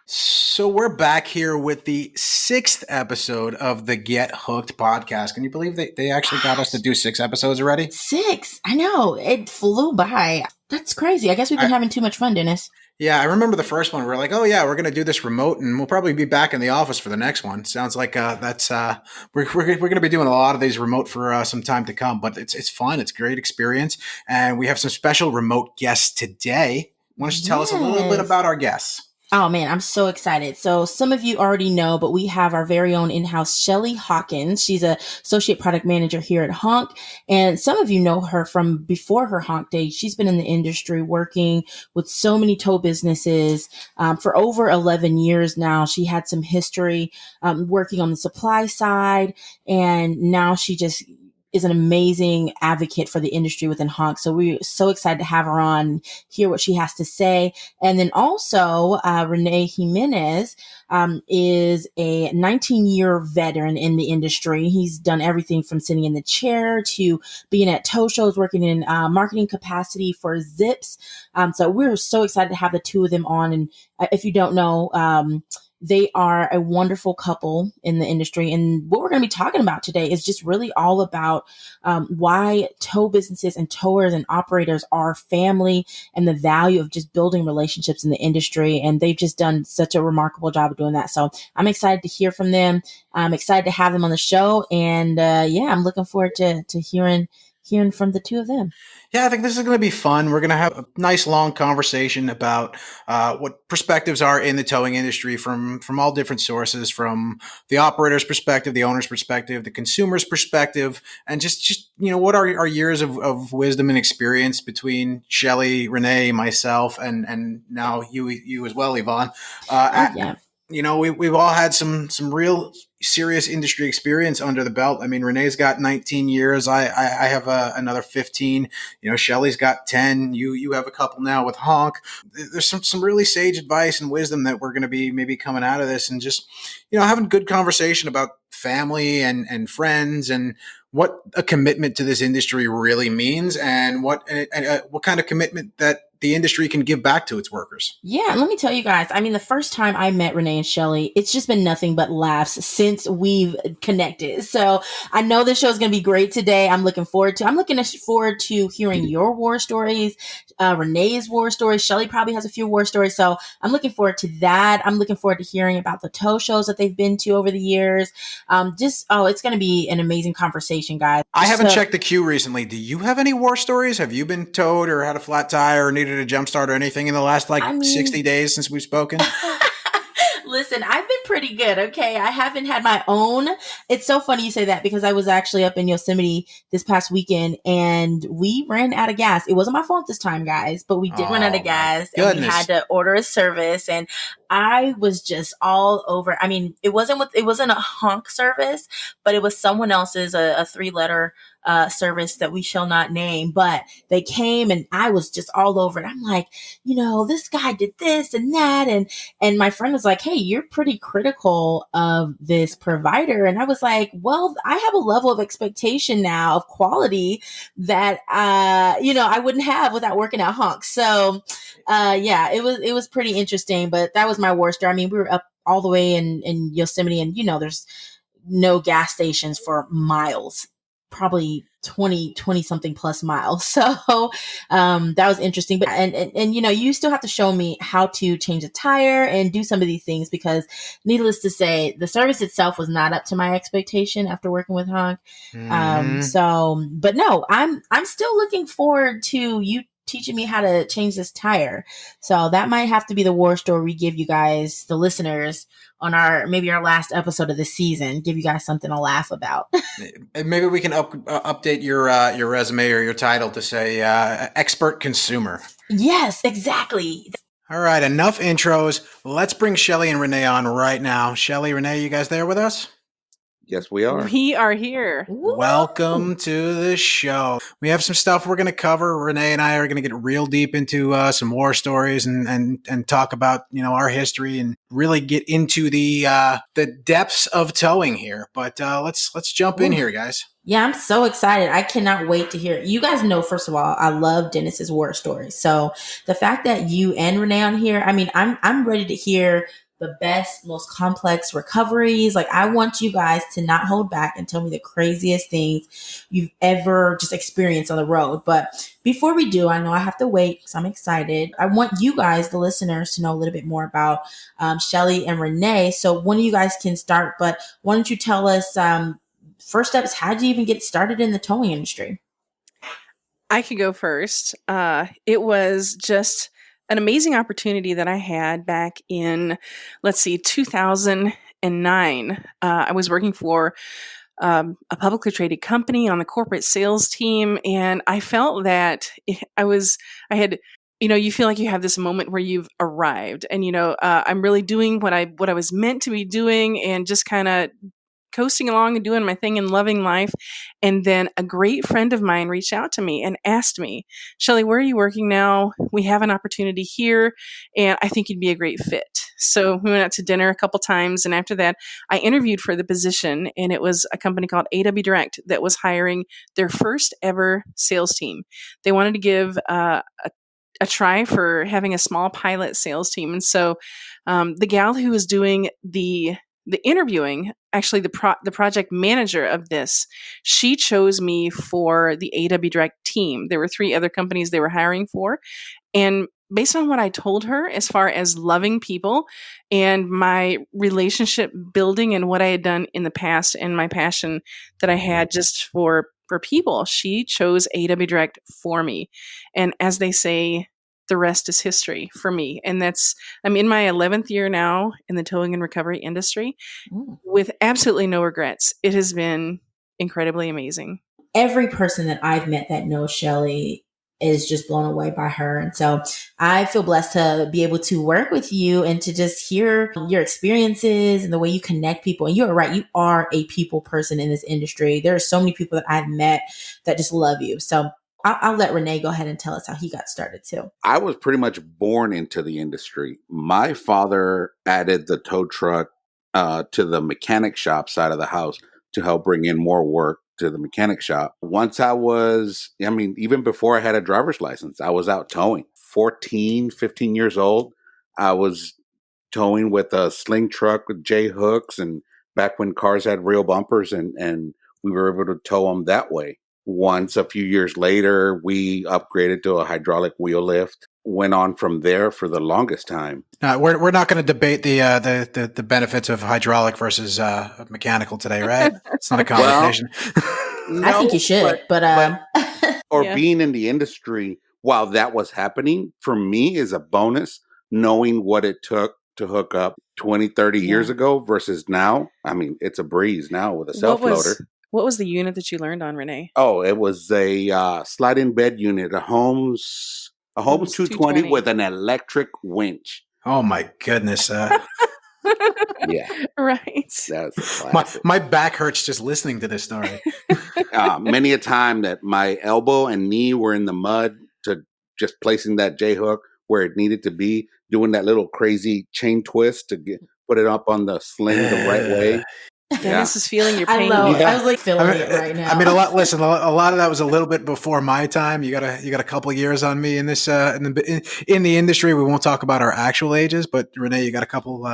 So we're back here with the 6th episode of the Get Hooked podcast. Can you believe they actually got us to do 6 episodes already? 6. I know. It flew by. That's crazy. I guess we've been having too much fun, Dennis. Yeah, I remember the first one. We were like, oh yeah, we're going to do this remote and we'll probably be back in the office for the next one. Sounds like we're going to be doing a lot of these remote for some time to come, but it's fun. It's a great experience. And we have some special remote guests today. Why don't you tell us a little bit about our guests? Oh man, I'm so excited. So some of you already know, but we have our very own in-house Shelli Hawkins. She's a associate product manager here at HONK. And some of you know her from before her HONK days. She's been in the industry working with so many tow businesses for over 11 years now. She had some history working on the supply side, and now she just is an amazing advocate for the industry within HONK. So we're so excited to have her on, hear what she has to say. And then also, Rene Jimenez is a 19-year veteran in the industry. He's done everything from sitting in the chair to being at tow shows, working in marketing capacity for Zips. So we're so excited to have the two of them on. And if you don't know, they are a wonderful couple in the industry. And what we're going to be talking about today is just really all about why tow businesses and towers and operators are family and the value of just building relationships in the industry. And they've just done such a remarkable job of doing that. So I'm excited to hear from them. I'm excited to have them on the show. And I'm looking forward to hearing from the two of them. Yeah, I think this is going to be fun. We're going to have a nice long conversation about what perspectives are in the towing industry from all different sources, from the operator's perspective, the owner's perspective, the consumer's perspective, and just what are our years of wisdom and experience between Shelly, Renee, myself, and now you as well, Yvonne. Yeah. We've all had some real serious industry experience under the belt. I mean, Renee's got 19 years. I have another 15. Shelly's got 10. You have a couple now with HONK. There's some really sage advice and wisdom that we're going to be maybe coming out of this, and just having good conversation about family and friends and what a commitment to this industry really means, and what kind of commitment that the industry can give back to its workers. Yeah, let me tell you guys, I mean, the first time I met Renee and Shelly, it's just been nothing but laughs since we've connected. So I know this show is going to be great today. I'm looking forward to hearing your war stories, Renee's war stories. Shelly probably has a few war stories. So I'm looking forward to that. I'm looking forward to hearing about the tow shows that they've been to over the years. It's going to be an amazing conversation, guys. I haven't checked the queue recently. Do you have any war stories? Have you been towed or had a flat tire or needed a jump start or anything in the last 60 days since we've spoken? Listen, I've been pretty good. Okay. I haven't had my own. It's so funny you say that, because I was actually up in Yosemite this past weekend and we ran out of gas. It wasn't my fault this time, guys, but we did run out of gas and we had to order a service, and I was just all over. I mean, it wasn't a HONK service, but it was someone else's, a 3-letter service that we shall not name, but they came and I was just all over it. I'm like, this guy did this and that. And my friend was like, hey, you're pretty critical of this provider. And I was like, well, I have a level of expectation now of quality that, I wouldn't have without working at HONK. So, it was pretty interesting, but that was my war story. I mean, we were up all the way in Yosemite, and, there's no gas stations for miles, probably 20 something plus miles. So that was interesting. But and you still have to show me how to change a tire and do some of these things, because needless to say, the service itself was not up to my expectation after working with HONK. But no, I'm still looking forward to you teaching me how to change this tire. So that might have to be the war story we give you guys, the listeners, on our last episode of the season. Give you guys something to laugh about. And maybe we can update your resume or your title to say expert consumer. Yes, exactly. All right, enough intros. Let's bring Shelly and Renee on right now. Shelly, Renee, you guys there with us? Yes, we are. We are here. Welcome to the show. We have some stuff we're going to cover. Renee and I are going to get real deep into some war stories and talk about our history and really get into the depths of towing here. But let's jump in here, guys. Yeah, I'm so excited. I cannot wait to hear it. You guys know, first of all, I love Dennis's war stories. So the fact that you and Renee on here, I mean, I'm ready to hear the best, most complex recoveries. Like I want you guys to not hold back and tell me the craziest things you've ever just experienced on the road. But before we do, I know I have to wait because I'm excited. I want you guys, the listeners, to know a little bit more about Shelly and Renee. So one of you guys can start, but why don't you tell us first steps, how did you even get started in the towing industry? I could go first. It was just an amazing opportunity that I had back in, let's see, 2009. I was working for a publicly traded company on the corporate sales team, and I felt that I had, you feel like you have this moment where you've arrived, and I'm really doing what I was meant to be doing, and just kind of coasting along and doing my thing and loving life. And then a great friend of mine reached out to me and asked me, Shelly, where are you working now? We have an opportunity here, and I think you'd be a great fit. So we went out to dinner a couple times. And after that, I interviewed for the position, and it was a company called AW Direct that was hiring their first ever sales team. They wanted to give a try for having a small pilot sales team. And so the gal who was doing the interviewing, actually the project manager of this, she chose me for the AW Direct team. There were 3 other companies they were hiring for, and based on what I told her as far as loving people and my relationship building and what I had done in the past and my passion that I had just for people, she chose AW Direct for me. And as they say, the rest is history for me. And I'm in my 11th year now in the towing and recovery industry with absolutely no regrets. It has been incredibly amazing. Every person that I've met that knows Shelly is just blown away by her. And so I feel blessed to be able to work with you and to just hear your experiences and the way you connect people. And you're right, you are a people person in this industry. There are so many people that I've met that just love you. So I'll let Renee go ahead and tell us how he got started too. I was pretty much born into the industry. My father added the tow truck to the mechanic shop side of the house to help bring in more work to the mechanic shop. Once even before I had a driver's license, I was out towing. 14, 15 years old, I was towing with a sling truck with J hooks, and back when cars had real bumpers, and we were able to tow them that way. Once a few years later, we upgraded to a hydraulic wheel lift. Went on from there for the longest time. We're not going to debate the benefits of hydraulic versus mechanical today, right? It's not a conversation. No, I think you should, but or being in the industry while that was happening for me is a bonus. Knowing what it took to hook up 20, 30 years ago versus now, I mean, it's a breeze now with a self-loader. What was the unit that you learned on, Renee? Oh, it was a sliding bed unit, a Holmes 220 with an electric winch. Oh my goodness! Yeah, right. That's my back hurts just listening to this story. Many a time that my elbow and knee were in the mud to just placing that J hook where it needed to be, doing that little crazy chain twist to put it up on the sling the right way. Dennis is feeling your pain. I was like feeling it right now. I mean, a lot of that was a little bit before my time. You got a couple of years on me in this in the industry. We won't talk about our actual ages, but Renee, you got a couple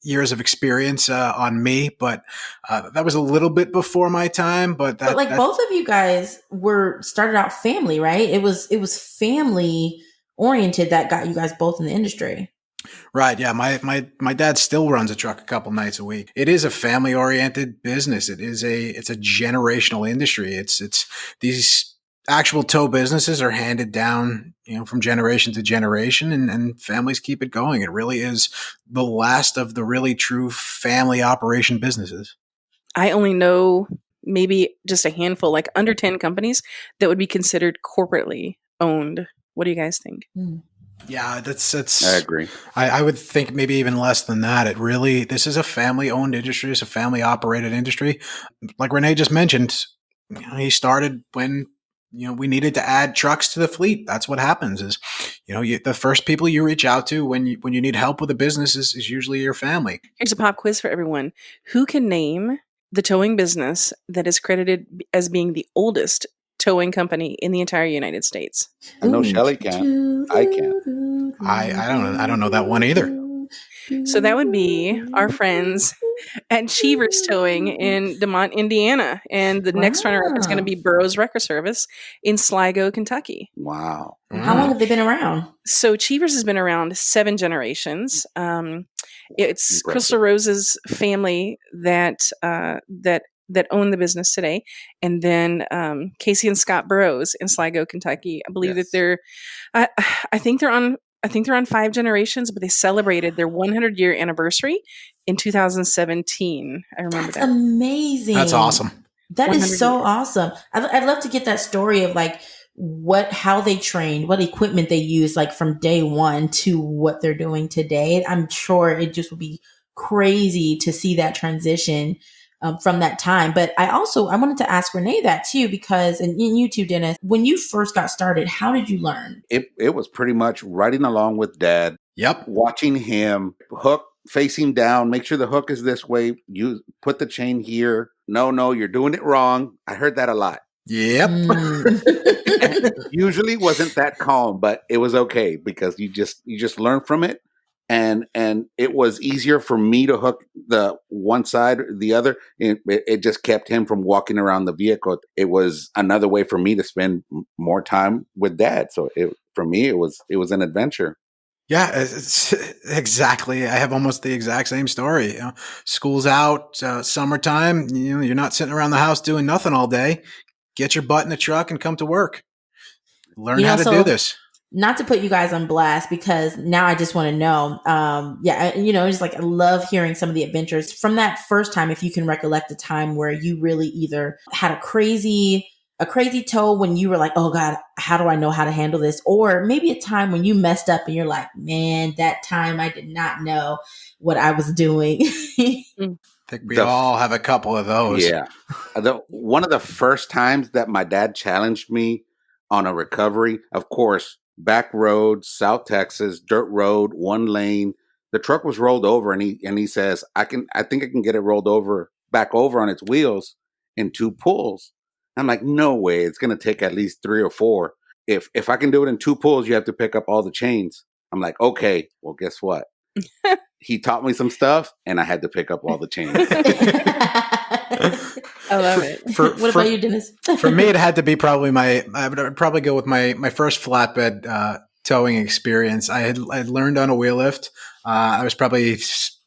years of experience on me. But that was a little bit before my time. But both of you guys started out family, right? It was family oriented that got you guys both in the industry. Right. Yeah. My dad still runs a truck a couple nights a week. It is a family oriented business. It's a generational industry. It's these actual tow businesses are handed down, from generation to generation, and families keep it going. It really is the last of the really true family operation businesses. I only know maybe just a handful, like under 10 companies that would be considered corporately owned. What do you guys think? Yeah, that's. I agree. I would think maybe even less than that. This is a family-owned industry. It's a family-operated industry. Like Renee just mentioned, he started when we needed to add trucks to the fleet. That's what happens. Is the first people you reach out to when you need help with a business is usually your family. Here's a pop quiz for everyone. Who can name the towing business that is credited as being the oldest towing company in the entire United States. I know Shelly can. I can. I don't know that one either. So that would be our friends at Cheever's Towing in DeMont, Indiana. And the next runner-up is going to be Burroughs Wrecker Service in Sligo, Kentucky. Wow. How long have they been around? So Cheever's has been around 7 generations. It's Impressive. Crystal Rose's family that own the business today, and then Casey and Scott Burroughs in Sligo, Kentucky. I believe that they're, I think they're on 5 generations, but they celebrated their 100-year anniversary in 2017. I remember That's that. amazing. That's awesome. That is so 100 awesome. I'd love to get that story of like how they trained, what equipment they used, like from day one to what they're doing today. I'm sure it just would be crazy to see that transition from that time. But I wanted to ask Renee that too, because, and you too, Dennis, when you first got started, how did you learn? It was pretty much riding along with Dad. Yep. Watching him hook facing down, make sure the hook is this way. You put the chain here. No, you're doing it wrong. I heard that a lot. Yep. Usually wasn't that calm, but it was okay because you just learn from it. And it was easier for me to hook the one side or the other. It just kept him from walking around the vehicle. It was another way for me to spend more time with Dad. So for me, it was an adventure. Yeah, it's exactly. I have almost the exact same story. School's out, summertime. You're not sitting around the house doing nothing all day. Get your butt in the truck and come to work. Learn how to do this. Not to put you guys on blast, because now I just want to know. Just like I love hearing some of the adventures from that first time. If you can recollect a time where you really either had a crazy tow when you were like, oh God, how do I know how to handle this? Or maybe a time when you messed up and you're like, man, that time I did not know what I was doing. I think we all have a couple of those. Yeah. One of the first times that my dad challenged me on a recovery, of course, back road, South Texas, dirt road, 1 lane. The truck was rolled over, and he says, I think I can get it rolled back over on its wheels in 2 pulls. I'm like, no way. It's going to take at least 3 or 4. If I can do it in 2 pulls, you have to pick up all the chains. I'm like, okay, well, guess what? He taught me some stuff, and I had to pick up all the chains. I love it. What about you, Dennis? For me, it had to be I would probably go with my first flatbed towing experience. I had learned on a wheel lift. I was probably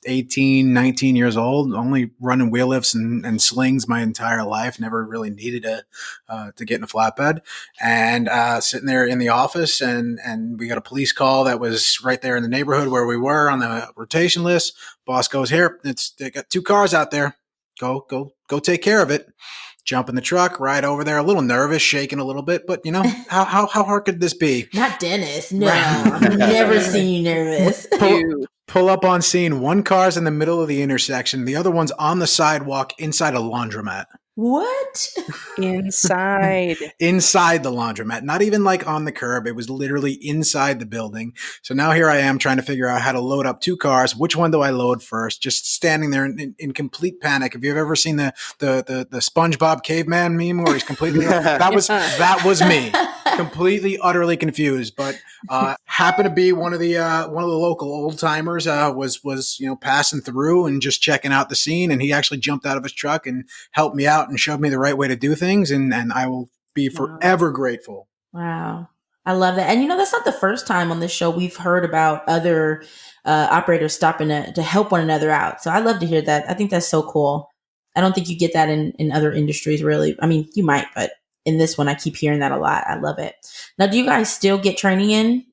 18, 19 years old, only running wheel lifts and slings my entire life. Never really needed to get in a flatbed. And sitting there in the office, and we got a police call that was right there in the neighborhood where we were on the rotation list. Boss goes, here, they got 2 cars out there. Go take care of it. Jump in the truck, ride over there, a little nervous, shaking a little bit, but how hard could this be? Not Dennis. No, I've never seen you nervous. Pull up on scene. 1 car's in the middle of the intersection. The other one's on the sidewalk inside a laundromat. What? Inside the laundromat, not even like on the curb. It was literally inside the building. So now here I am trying to figure out how to load up 2 cars. Which one do I load first? Just standing there in complete panic. If you've ever seen the SpongeBob caveman meme where he's completely that was me, completely utterly confused. But happened to be one of the local old timers was passing through and just checking out the scene, and he actually jumped out of his truck and helped me out and showed me the right way to do things, and I will be forever grateful. Wow. I love that. And that's not the first time on this show we've heard about other operators stopping to help one another out. So I love to hear that. I think that's so cool. I don't think you get that in other industries, really. I mean, you might, but in this one, I keep hearing that a lot. I love it. Now, do you guys still get training in?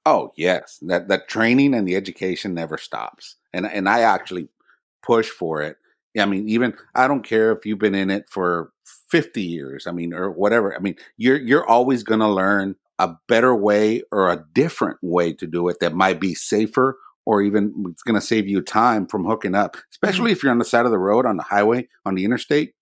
Oh, yes. That training and the education never stops. And I actually push for it. I mean, even I don't care if you've been in it for 50 years, or whatever. You're always going to learn a better way or a different way to do it that might be safer, or even it's going to save you time from hooking up, especially if you're on the side of the road, on the highway, on the interstate.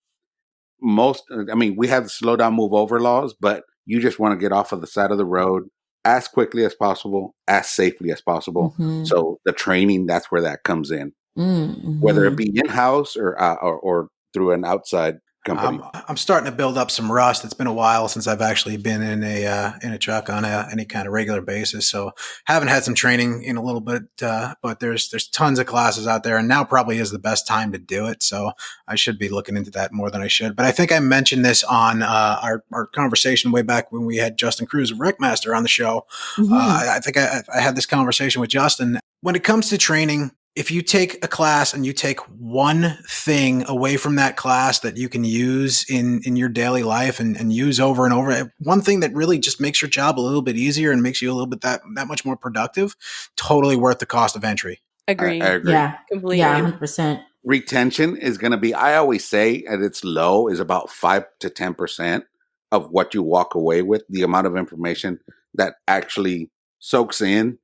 We have the slow down, move over laws, but you just want to get off of the side of the road as quickly as possible, as safely as possible. So the training, that's where that comes in. Whether it be in-house or through an outside company? I'm starting to build up some rust. It's been a while since I've actually been in a truck on any kind of regular basis. So haven't had some training in a little bit, but there's tons of classes out there, and now probably is the best time to do it. So I should be looking into that more than I should. But I think I mentioned this on our conversation way back when we had Justin Cruz of Wreckmaster on the show. I think I had this conversation with Justin. When it comes to training, if you take a class and you take one thing away from that class that you can use in your daily life and use over and over, one thing that really just makes your job a little bit easier and makes you a little bit that much more productive, totally worth the cost of entry. Agree. I agree. Yeah. Completely. Yeah, 100%. Retention is going to be, I always say at its low is about 5 to 10% of what you walk away with, the amount of information that actually soaks in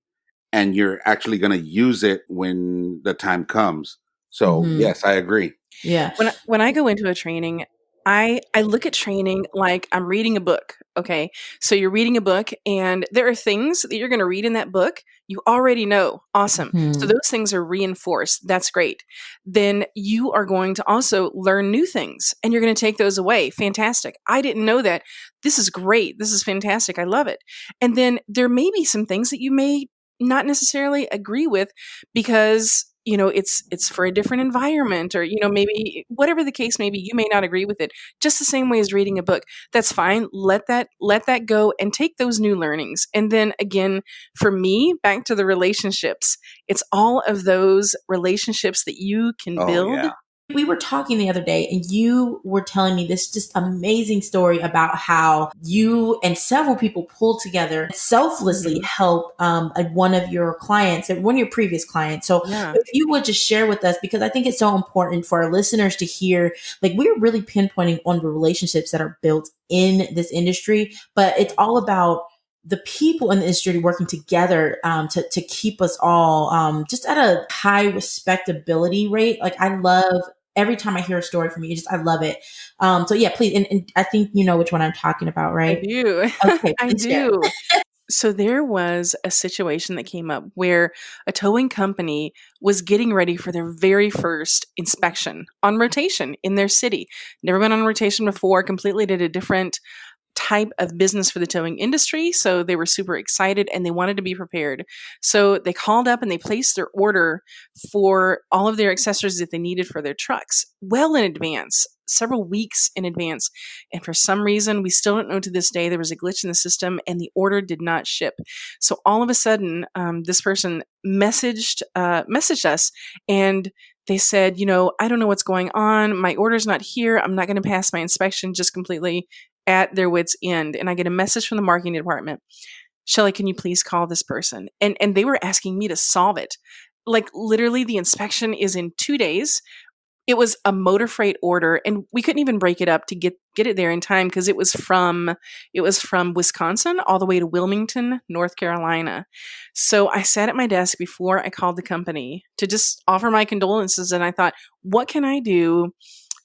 and you're actually going to use it when the time comes. So yes, I agree. Yeah. When I go into a training, I look at training like I'm reading a book. Okay. So you're reading a book and there are things that you're going to read in that book you already know. Awesome. So those things are reinforced. That's great. Then you are going to also learn new things and you're going to take those away. Fantastic. I didn't know that. This is great. This is fantastic. I love it. And then there may be some things that you may not necessarily agree with because it's for a different environment or maybe whatever the case may be, you may not agree with it, just the same way as reading a book. That's fine. Let that go and take those new learnings. And then again, for me, back to the relationships, it's all of those relationships that you can build. Yeah. We were talking the other day and you were telling me this just amazing story about how you and several people pulled together selflessly help one of your clients, one of your previous clients. So if you would just share with us, because I think it's so important for our listeners to hear, like we're really pinpointing on the relationships that are built in this industry, but it's all about the people in the industry working together to keep us all just at a high respectability rate. Like I love every time I hear a story from you, I love it. So yeah, please. And I think you know which one I'm talking about, right? I do. Okay, I do. So there was a situation that came up where a towing company was getting ready for their very first inspection on rotation in their city. Never been on rotation before, completely did a different type of business for the towing industry. So they were super excited and they wanted to be prepared. So they called up and they placed their order for all of their accessories that they needed for their trucks well in advance, several weeks in advance. And for some reason, we still don't know to this day, there was a glitch in the system and the order did not ship. So all of a sudden, this person messaged us and they said, I don't know what's going on. My order's not here. I'm not going to pass my inspection, just completely at their wits' end. And I get a message from the marketing department. Shelly, can you please call this person? And they were asking me to solve it. Like literally the inspection is in 2 days. It was a motor freight order and we couldn't even break it up to get it there in time because it was from Wisconsin all the way to Wilmington, North Carolina. So I sat at my desk before I called the company to just offer my condolences. And I thought, what can I do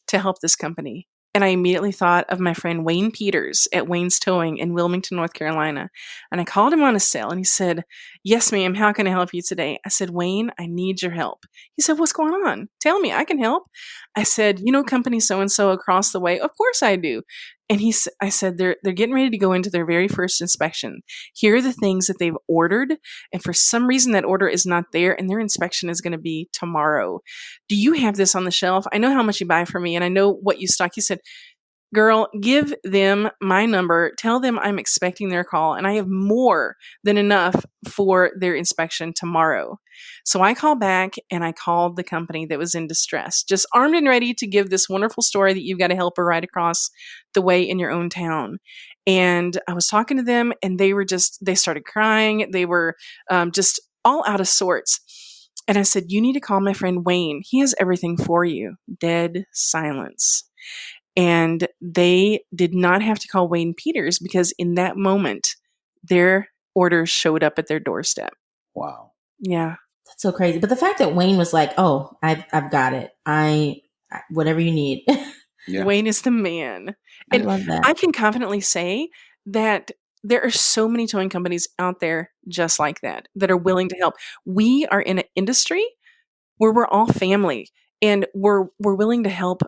to help this company? And I immediately thought of my friend Wayne Peters at Wayne's Towing in Wilmington, North Carolina. And I called him on a cell and he said, yes, ma'am, how can I help you today? I said, Wayne, I need your help. He said, what's going on? Tell me, I can help. I said, company so-and-so across the way? Of course I do. And I said, they're getting ready to go into their very first inspection. Here are the things that they've ordered. And for some reason, that order is not there and their inspection is going to be tomorrow. Do you have this on the shelf? I know how much you buy from me and I know what you stock. He said, girl, give them my number. Tell them I'm expecting their call and I have more than enough for their inspection tomorrow. So I called back and I called the company that was in distress, just armed and ready to give this wonderful story that you've got to help her right across the way in your own town. And I was talking to them and they started crying. They were just all out of sorts. And I said, you need to call my friend Wayne. He has everything for you. Dead silence. And they did not have to call Wayne Peters because in that moment, their orders showed up at their doorstep. Wow. Yeah. That's so crazy. But the fact that Wayne was like, oh, I've got it. Whatever you need. Yeah. Wayne is the man. I And love that. I can confidently say that there are so many towing companies out there just like that are willing to help. We are in an industry where we're all family and we're willing to help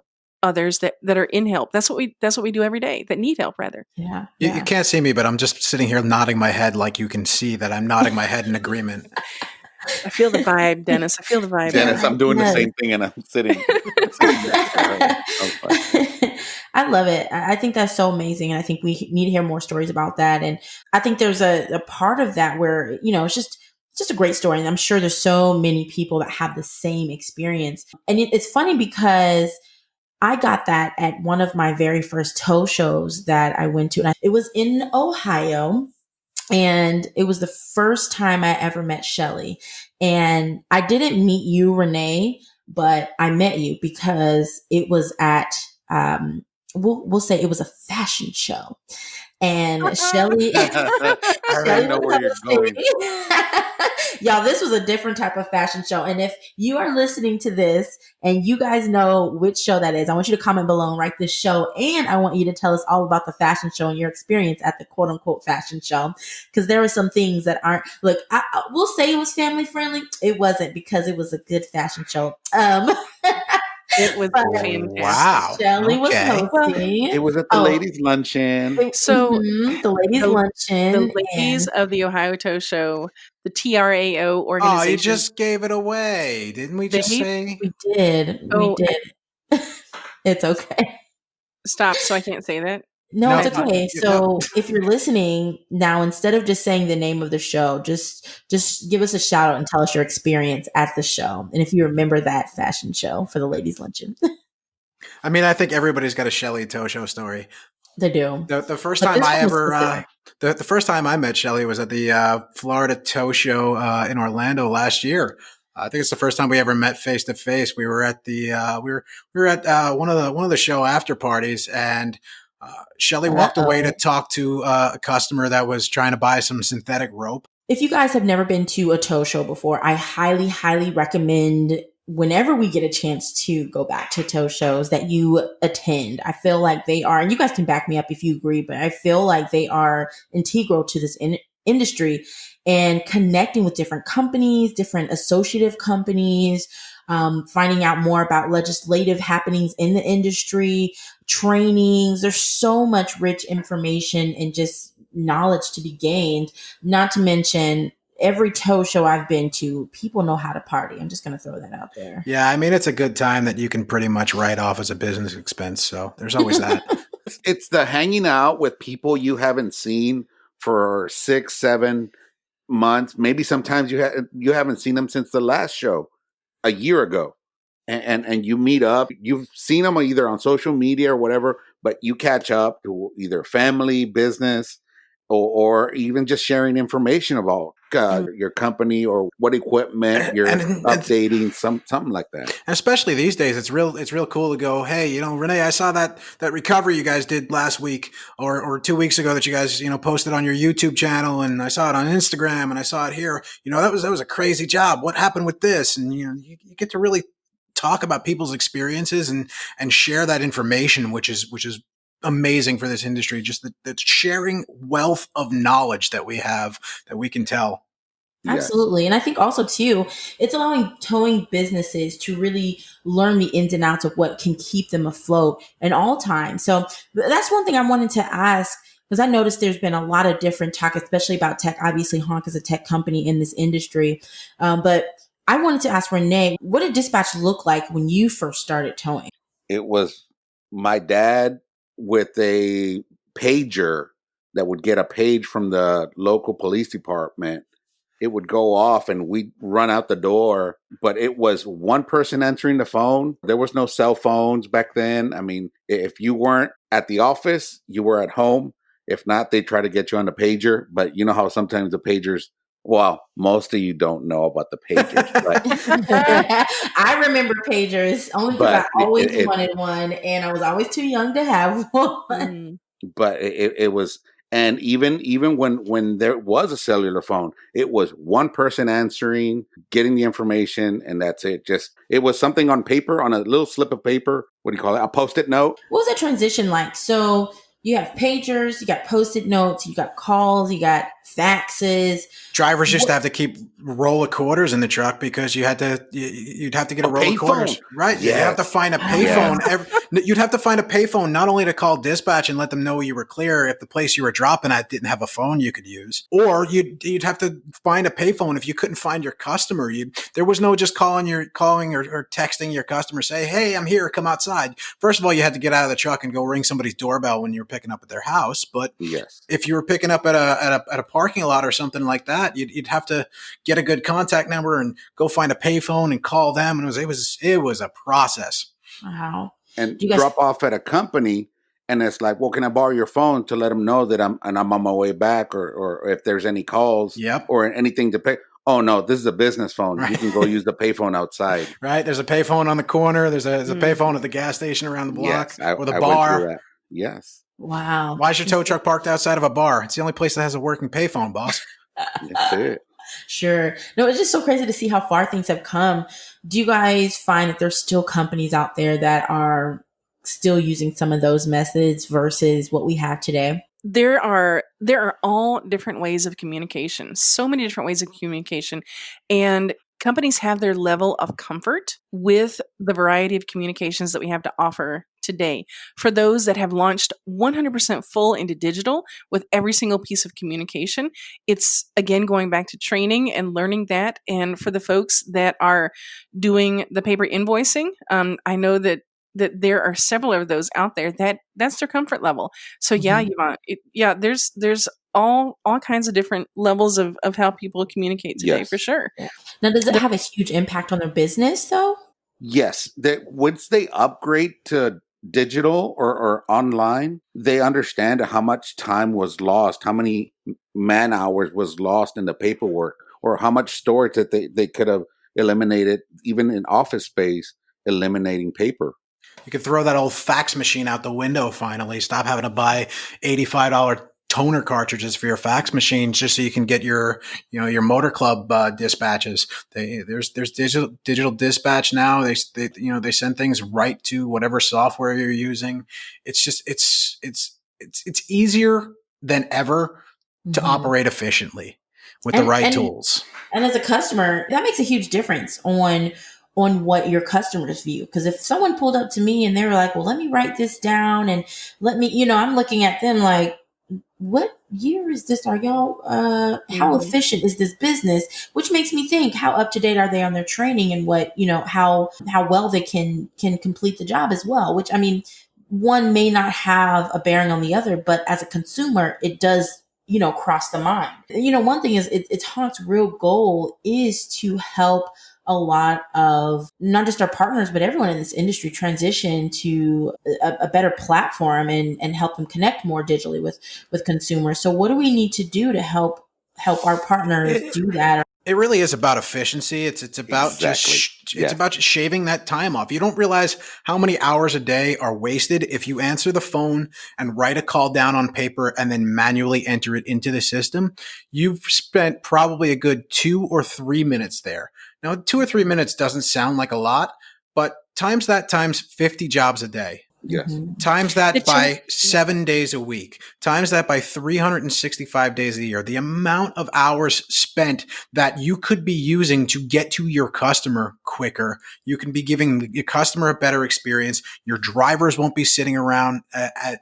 others that are in help. That's what we do every day, that need help rather. Yeah. You can't see me, but I'm just sitting here nodding my head like you can see that I'm nodding my head in agreement. I feel the vibe, Dennis. I feel the vibe. Dennis, I'm doing the same thing, and I'm sitting next to her. I love it. I think that's so amazing. And I think we need to hear more stories about that. And I think there's a part of that where, it's just a great story. And I'm sure there's so many people that have the same experience. And it's funny because I got that at one of my very first tow shows that I went to. And it was in Ohio. And it was the first time I ever met Shelly. And I didn't meet you, Renee, but I met you because it was at, we'll say it was a fashion show. And Shelly, I already know where you're going. Y'all, this was a different type of fashion show. And if you are listening to this and you guys know which show that is, I want you to comment below and write this show. And I want you to tell us all about the fashion show and your experience at the quote unquote fashion show. Because there were some things that aren't, look, we'll say it was family friendly. It wasn't, because it was a good fashion show. It was fantastic. Wow. Shelly was hosting. It was at the ladies' luncheon. So the ladies' luncheon. The ladies of the Ohio Tow Show, the TRAO organization. Oh, you just gave it away. Didn't we just say? We did. We did. It's okay. Stop, so I can't say that? No, it's okay. So if you're listening now, instead of just saying the name of the show, just give us a shout out and tell us your experience at the show. And if you remember that fashion show for the ladies' luncheon. I mean, I think everybody's got a Shelly Tow Show story. They do. The first time I ever, the first time I met Shelly was at the Florida Tow Show in Orlando last year. I think it's the first time we ever met face to face. We were at the we were at one of the show after parties, and Shelly walked away to talk to a customer that was trying to buy some synthetic rope. If you guys have never been to a tow show before, I highly, highly recommend whenever we get a chance to go back to tow shows that you attend. I feel like they are, and you guys can back me up if you agree, but I feel like they are integral to this industry, and connecting with different companies, different associative companies, finding out more about legislative happenings in the industry, trainings. There's so much rich information and just knowledge to be gained, not to mention every tow show I've been to, people know how to party. I'm just going to throw that out there. Yeah, I mean, it's a good time that you can pretty much write off as a business expense. So there's always that. It's the hanging out with people you haven't seen for 6-7 months. Maybe sometimes you haven't seen them since the last show a year ago. And you meet up. You've seen them either on social media or whatever, but you catch up to either family, business, or even just sharing information about your company or what equipment you're updating, something like that. And especially these days, it's real cool to go, hey, Renee, I saw that recovery you guys did last week or 2 weeks ago that you guys, posted on your YouTube channel, and I saw it on Instagram and I saw it here. That was a crazy job. What happened with this? And you get to really talk about people's experiences and share that information, which is amazing for this industry. Just the sharing wealth of knowledge that we have that we can tell. Absolutely. And I think also too, it's allowing towing businesses to really learn the ins and outs of what can keep them afloat in all times. So that's one thing I wanted to ask, because I noticed there's been a lot of different talk, especially about tech. Obviously, HONK is a tech company in this industry. But I wanted to ask Renee, what did dispatch look like when you first started towing? It was my dad with a pager that would get a page from the local police department. It would go off and we'd run out the door, but it was one person answering the phone. There was no cell phones back then. I mean, if you weren't at the office, you were at home. If not, they try to get you on the pager. But you know how sometimes the pagers, well, most of you don't know about the pagers. But I remember pagers only because I always wanted one, and I was always too young to have one. But it was, and even when there was a cellular phone, it was one person answering, getting the information, and that's it. It was something on paper, on a little slip of paper. What do you call it? A Post-it note. What was that transition like? So you have pagers, you got Post-it notes, you got calls, you got faxes. Drivers used to have to keep roll of quarters in the truck because you'd have to get a roll of quarters, right? Yes. You have to find a payphone. You'd have to find a payphone not only to call dispatch and let them know you were clear if the place you were dropping at didn't have a phone you could use, or you'd have to find a payphone if you couldn't find your customer. There was no just calling or texting your customer, say, "Hey, I'm here, come outside." First of all, you had to get out of the truck and go ring somebody's doorbell when you were picking up at their house. But if you were picking up at a parking lot or something like that, you'd have to get a good contact number and go find a payphone and call them. And it was a process. Wow. And drop off at a company, and it's like, well, can I borrow your phone to let them know that I'm on my way back, or if there's any calls, or anything to pay. Oh no, this is a business phone. Right. You can go use the payphone outside. Right. There's a payphone on the corner. There's a payphone at the gas station around the block, or the bar. Went through that. Yes. Wow. Why is your tow truck parked outside of a bar? It's the only place that has a working payphone, boss. That's it. Sure. No, it's just so crazy to see how far things have come. Do you guys find that there's still companies out there that are still using some of those methods versus what we have today? There are all different ways of communication, so many different ways of communication, and companies have their level of comfort with the variety of communications that we have to offer today. For those that have launched 100% full into digital with every single piece of communication, it's again going back to training and learning that. And for the folks that are doing the paper invoicing, I know that there are several of those out there that's their comfort level. So Yvonne, there's all kinds of different levels of how people communicate today, for sure. Yeah. Now, does it have a huge impact on their business though? Yes. Once they upgrade to digital or online, they understand how much time was lost, how many man hours was lost in the paperwork, or how much storage that they could have eliminated, even in office space, eliminating paper. You could throw that old fax machine out the window finally. Stop having to buy $85 toner cartridges for your fax machines just so you can get your motor club dispatches. There's digital dispatch now. They send things right to whatever software you're using. It's just it's easier than ever to operate efficiently with the right tools. And as a customer, that makes a huge difference on what your customers view. Because if someone pulled up to me and they were like, well, let me write this down and let me, I'm looking at them like, what year is this? Are y'all, how efficient is this business? Which makes me think, how up to date are they on their training and what, how well they can complete the job as well, which, I mean, one may not have a bearing on the other, but as a consumer, it does, cross the mind. One thing is it's HONK's real goal is to help a lot of not just our partners, but everyone in this industry transition to a better platform and help them connect more digitally with consumers. So what do we need to do to help our partners do that? It really is about efficiency. It's about it's about just shaving that time off. You don't realize how many hours a day are wasted if you answer the phone and write a call down on paper and then manually enter it into the system. You've spent probably a good 2 or 3 minutes there. Now, 2 or 3 minutes doesn't sound like a lot, but times 50 jobs a day. Yes. Times that by 7 days a week. Times that by 365 days a year. The amount of hours spent that you could be using to get to your customer quicker. You can be giving your customer a better experience. Your drivers won't be sitting around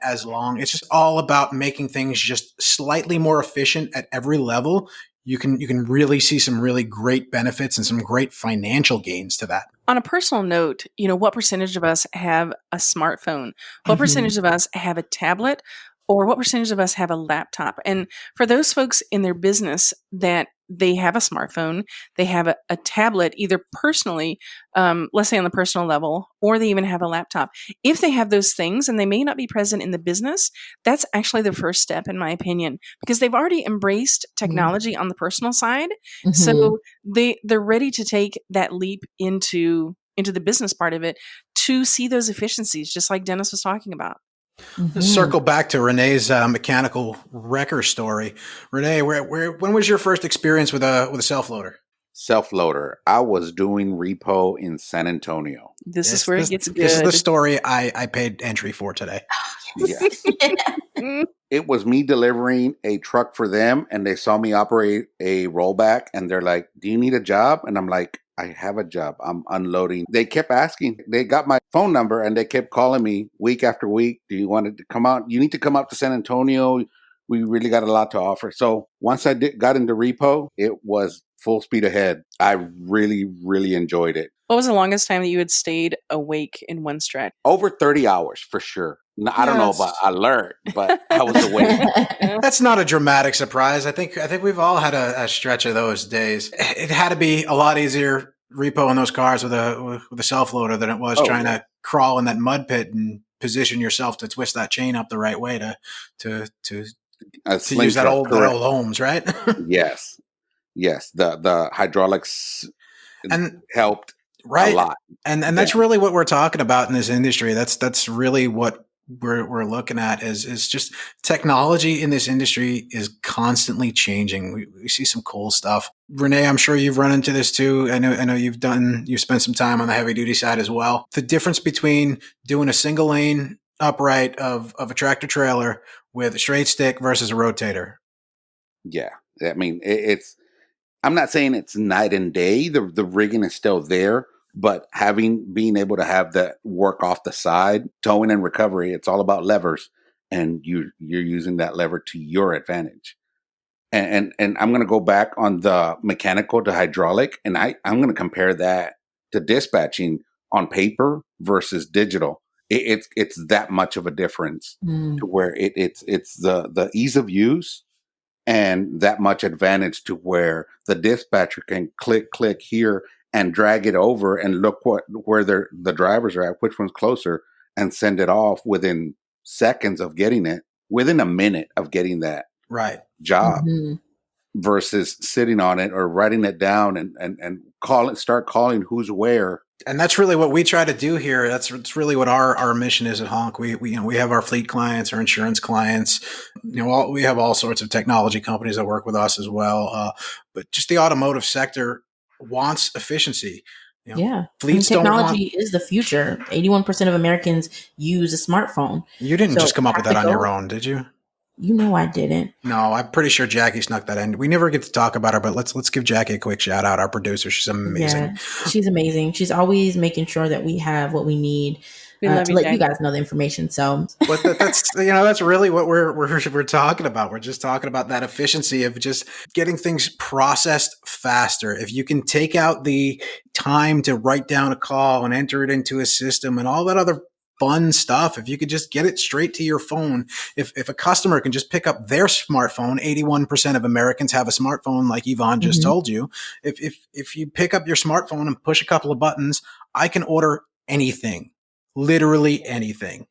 as long. It's just all about making things just slightly more efficient at every level. You can really see some really great benefits and some great financial gains to that. On a personal note, what percentage of us have a smartphone? What percentage of us have a tablet? Or what percentage of us have a laptop? And for those folks in their business that they have a smartphone, they have a tablet, either personally, let's say on the personal level, or they even have a laptop. If they have those things and they may not be present in the business, that's actually the first step, in my opinion, because they've already embraced technology on the personal side. So they're ready to take that leap into the business part of it to see those efficiencies, just like Dennis was talking about. Let's circle back to Renee's mechanical wrecker story. Renee, when was your first experience with a self loader? self-loader. I was doing repo in San Antonio. This is where it gets good. This is the story I paid entry for today. Yeah. It was me delivering a truck for them, and they saw me operate a rollback, and they're like, "Do you need a job?" And I'm like, "I have a job. I'm unloading." They kept asking. They got my phone number, and they kept calling me week after week. "Do you want to come out? You need to come out to San Antonio. We really got a lot to offer." So once I got into repo, it was full speed ahead. I really, really enjoyed it. What was the longest time that you had stayed awake in one stretch? Over 30 hours for sure. Now, I don't know Yes. about alert, but I was awake. That's not a dramatic surprise. I think we've all had a stretch of those days. It had to be a lot easier repoing those cars with a self loader than it was trying to crawl in that mud pit and position yourself to twist that chain up the right way to use that old Holmes, right? Yes. The hydraulics and helped a lot, and that's really what we're talking about in this industry. That's really what we're looking at is just technology in this industry is constantly changing. We see some cool stuff. Renee, I'm sure you've run into this too. I know you've spent some time on the heavy duty side as well. The difference between doing a single lane upright of a tractor trailer with a straight stick versus a rotator. Yeah. I mean, I'm not saying it's night and day. The rigging is still there, but being able to have that work off the side, towing and recovery, it's all about levers, and you're using that lever to your advantage. And I'm going to go back on the mechanical to hydraulic, and I'm going to compare that to dispatching on paper versus digital. It's that much of a difference to where it's the ease of use. And that much advantage to where the dispatcher can click here and drag it over and look where the drivers are at, which one's closer, and send it off within seconds of getting it, within a minute of getting that job, versus sitting on it or writing it down and start calling who's where. And that's really what we try to do here. That's really what our mission is at HONK. We have our fleet clients, our insurance clients. We have all sorts of technology companies that work with us as well. But just the automotive sector wants efficiency. Fleets technology is the future. 81% of Americans use a smartphone. You didn't just come up with that on your own, did you? You know I didn't. No, I'm pretty sure Jackie snuck that in. We never get to talk about her, but let's give Jackie a quick shout out. Our producer, she's amazing. Yeah, she's amazing. She's always making sure that we have what we need We love to let you guys know the information. So, but that's really what we're talking about. We're just talking about that efficiency of just getting things processed faster. If you can take out the time to write down a call and enter it into a system and all that other fun stuff, if you could just get it straight to your phone, if a customer can just pick up their smartphone, 81% of Americans have a smartphone, like Yvonne just told you. If you pick up your smartphone and push a couple of buttons, I can order anything, literally anything.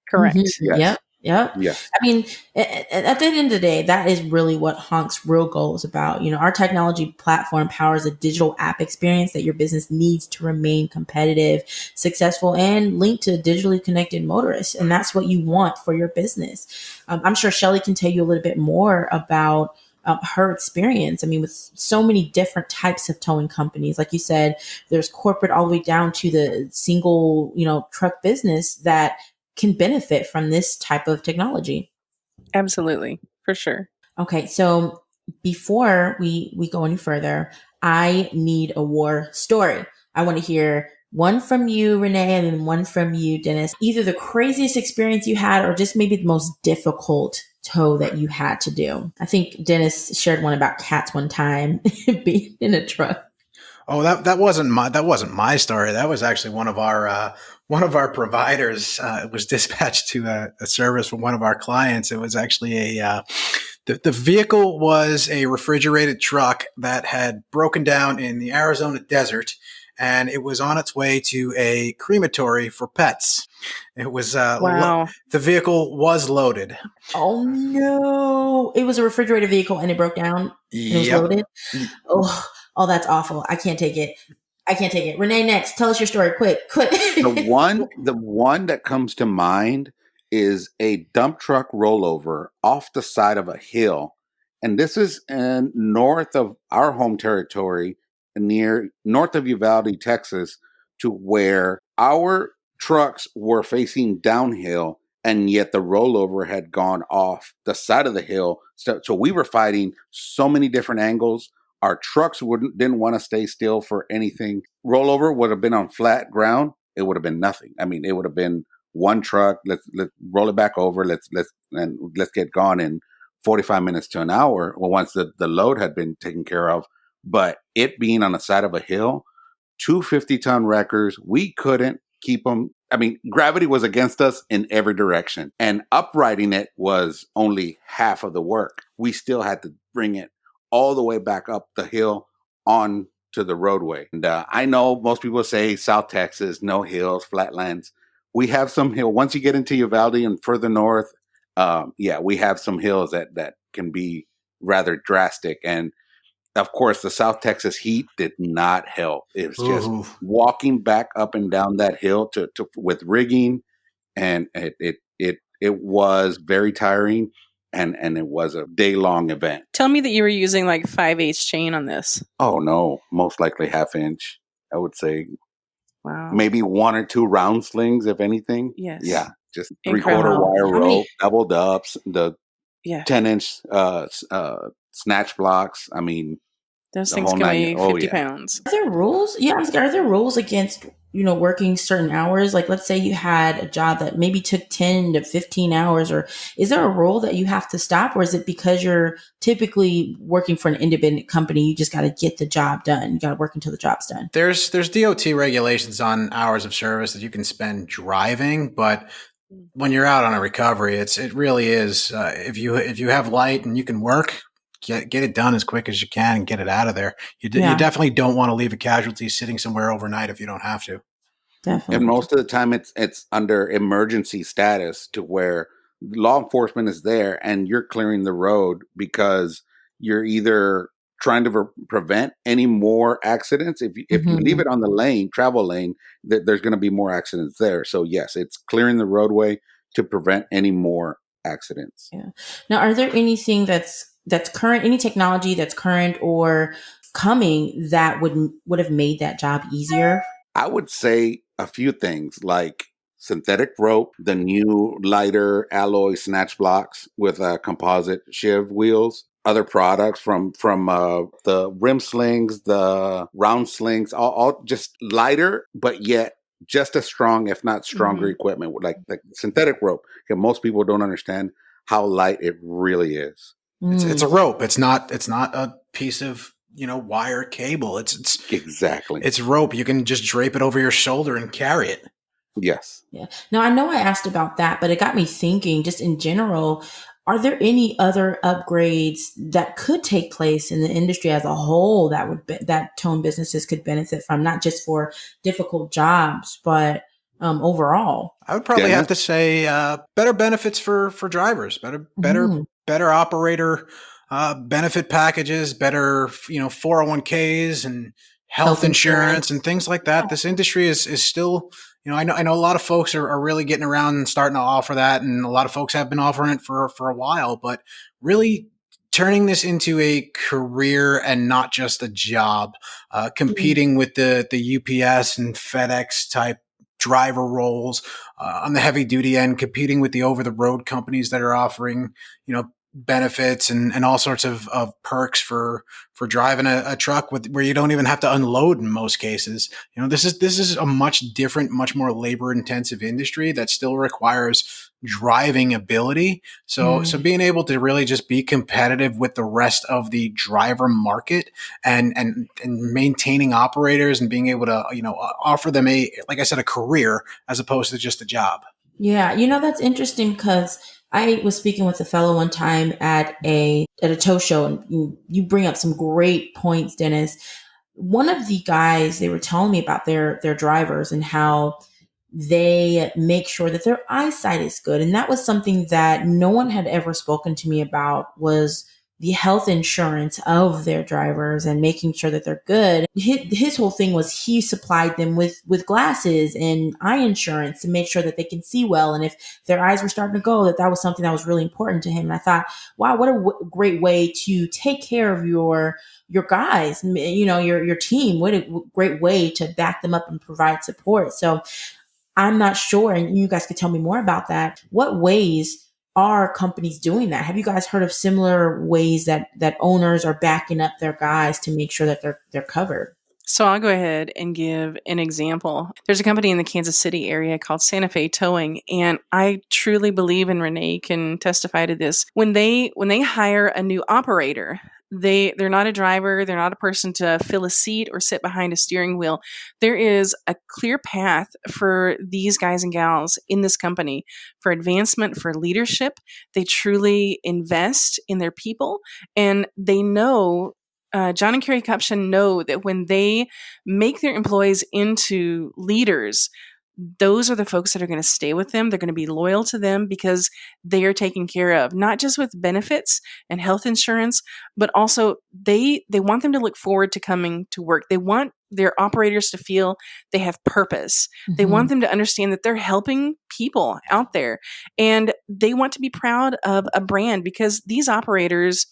Correct. Yes. Yep. Yes. I mean, at the end of the day, that is really what HONK's real goal is about. Our technology platform powers a digital app experience that your business needs to remain competitive, successful, and linked to digitally connected motorists. And that's what you want for your business. I'm sure Shelly can tell you a little bit more about her experience. I mean, with so many different types of towing companies, like you said, there's corporate all the way down to the single, truck business that can benefit from this type of technology. Absolutely, for sure. Okay, so before we go any further, I need a war story. I want to hear one from you, Renee, and then one from you, Dennis. Either the craziest experience you had or just maybe the most difficult tow that you had to do. I think Dennis shared one about cats one time being in a truck. Oh, that wasn't my story. That was actually one of our providers. It was dispatched to a service from one of our clients. It was actually the vehicle was a refrigerated truck that had broken down in the Arizona desert, and it was on its way to a crematory for pets. It was wow. The vehicle was loaded. Oh no! It was a refrigerated vehicle and it broke down. And it was loaded. Oh, that's awful. I can't take it. Renee, next. Tell us your story. Quick. The one that comes to mind is a dump truck rollover off the side of a hill. And this is north of our home territory near north of Uvalde, Texas, to where our trucks were facing downhill, and yet the rollover had gone off the side of the hill. So we were fighting so many different angles. Our trucks didn't want to stay still for anything. Rollover would have been on flat ground. It would have been nothing. I mean, it would have been one truck. Let's roll it back over. Let's get gone in 45 minutes to an hour. Well, once the load had been taken care of, but it being on the side of a hill, 250-ton wreckers, we couldn't keep them. I mean, gravity was against us in every direction, and uprighting it was only half of the work. We still had to bring it all the way back up the hill on to the roadway. And I know most people say South Texas, no hills, flatlands. We have some hill. Once you get into Uvalde and further north, we have some hills that can be rather drastic. And of course, the South Texas heat did not help. It was just walking back up and down that hill to with rigging, and it was very tiring, and it was a day-long event. Tell me that you were using like 5/8 chain on this. Oh no, most likely 1/2 inch. I would say, wow, maybe 1 or 2 round slings, if anything. Yes, yeah, just incredible. 3/4 wire rope, doubled ups, the 10-inch snatch blocks. I mean, those things can weigh 50 pounds. Are there rules? Yeah, are there rules against, working certain hours? Like, let's say you had a job that maybe took 10 to 15 hours, or is there a rule that you have to stop? Or is it because you're typically working for an independent company, you just got to get the job done? You got to work until the job's done. There's DOT regulations on hours of service that you can spend driving, but when you're out on a recovery, it really is. If you have light and you can work, get it done as quick as you can and get it out of there. You definitely don't want to leave a casualty sitting somewhere overnight if you don't have to. Definitely. And most of the time it's under emergency status, to where law enforcement is there and you're clearing the road because you're either trying to prevent any more accidents. If you leave it on the travel lane, there's going to be more accidents there. So yes, it's clearing the roadway to prevent any more accidents. Yeah. Now, are there anything that's current, any technology that's current or coming that would have made that job easier? I would say a few things, like synthetic rope, the new lighter alloy snatch blocks with composite shiv wheels, other products from the rim slings, the round slings, all just lighter, but yet just as strong, if not stronger equipment, like synthetic rope. Most people don't understand how light it really is. It's a rope. It's not a piece of wire cable. It's exactly. It's rope. You can just drape it over your shoulder and carry it. Yes. Yeah. Now, I know I asked about that, but it got me thinking, just in general, are there any other upgrades that could take place in the industry as a whole that towing businesses could benefit from, not just for difficult jobs, but overall? I would probably have to say better benefits for drivers, better operator benefit packages, better 401ks and health insurance and things like that. This industry is still, I know a lot of folks are really getting around and starting to offer that, and a lot of folks have been offering it for a while, but really turning this into a career and not just a job, competing with the UPS and FedEx type driver roles on the heavy duty end, competing with the over the road companies that are offering, benefits and all sorts of perks for driving a truck where you don't even have to unload in most cases. This is a much different, much more labor intensive industry that still requires driving ability. So being able to really just be competitive with the rest of the driver market and maintaining operators and being able to, offer them like I said, a career as opposed to just a job. Yeah. That's interesting because I was speaking with a fellow one time at a tow show, and you bring up some great points, Dennis. One of the guys, they were telling me about their drivers and how they make sure that their eyesight is good. And that was something that no one had ever spoken to me about, was the health insurance of their drivers and making sure that they're good. His whole thing was he supplied them with glasses and eye insurance to make sure that they can see well. And if their eyes were starting to go, that was something that was really important to him. And I thought, wow, what a great way to take care of your guys, your team. What a great way to back them up and provide support. So I'm not sure, and you guys could tell me more about that. What ways are companies doing that? Have you guys heard of similar ways that owners are backing up their guys to make sure that they're covered? So I'll go ahead and give an example. There's a company in the Kansas City area called Santa Fe Towing, and I truly believe, and Renee can testify to this, when they hire a new operator, they're not a driver, they're not a person to fill a seat or sit behind a steering wheel. There is a clear path for these guys and gals in this company for advancement, for leadership. They truly invest in their people, and they know John and Carrie Kupchen know that when they make their employees into leaders, those are the folks that are going to stay with them. They're going to be loyal to them because they are taken care of, not just with benefits and health insurance, but also they want them to look forward to coming to work. They want their operators to feel they have purpose. Mm-hmm. They want them to understand that they're helping people out there, and they want to be proud of a brand, because these operators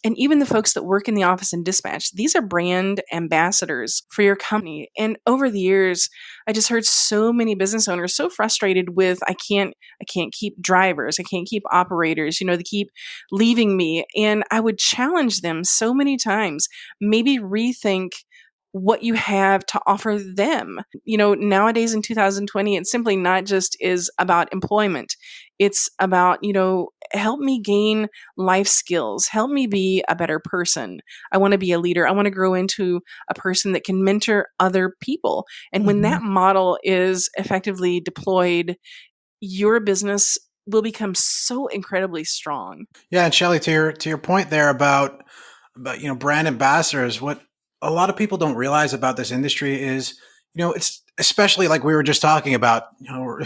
and even the folks that work in the office and dispatch, these are brand ambassadors for your company. And over the years, I just heard so many business owners so frustrated with, I can't keep drivers, I can't keep operators, they keep leaving me. And I would challenge them so many times, maybe rethink what you have to offer them. Nowadays in 2020, it's simply not just is about employment. It's about, help me gain life skills, help me be a better person. I want to be a leader. I want to grow into a person that can mentor other people. And when that model is effectively deployed, your business will become so incredibly strong. Yeah, and Shelly, to your point there about brand ambassadors, what a lot of people don't realize about this industry is, it's especially like we were just talking about,